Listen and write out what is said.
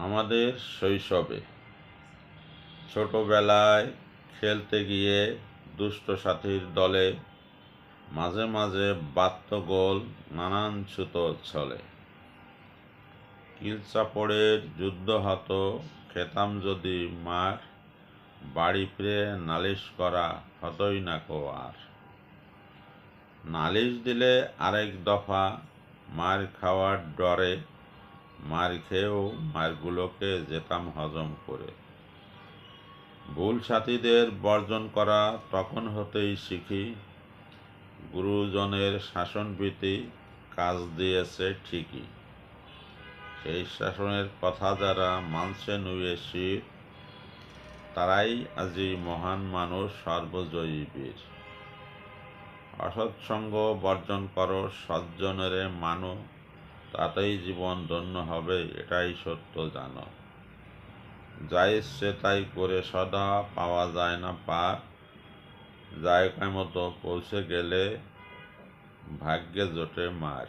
আমাদের শৈশবে ছোটবেলায় খেলতে গিয়ে দুষ্ট সাথীর দলে মাঝে মাঝে বাত্ত গোল নানান ছুতো ছলে। কিলচাপড়ের যুদ্ধ হতো, খেতাম যদি মার, বাড়ি ফিরে নালিশ করা হতই না কো আর। নালিশ দিলে আরেক দফা, মার খাওয়ার ডরে মার খেয়েও মারগুলোকে যেতাম হজম করে। ভুল সাথীদের বর্জন করা তখন হতেই শিখি, গুরুজনের শাসনভীতি কাজ দিয়েছে ঠিকই। সেই শাসনের কথা যারা মানছে নুয়ে শির, তারাই আজি মহান মানুষ, সর্বজয়ী বীর। অসৎসঙ্গ বর্জন করো, সজ্জনেরে মানো, তাতেই জীবন ধন্য হবে, এটাই সত্য জানো। যা ইচ্ছে তাই করে সদা পাওয়া যায় না পার, জায়গা মতো পৌঁছে গেলে ভাগ্যে জোটে মার।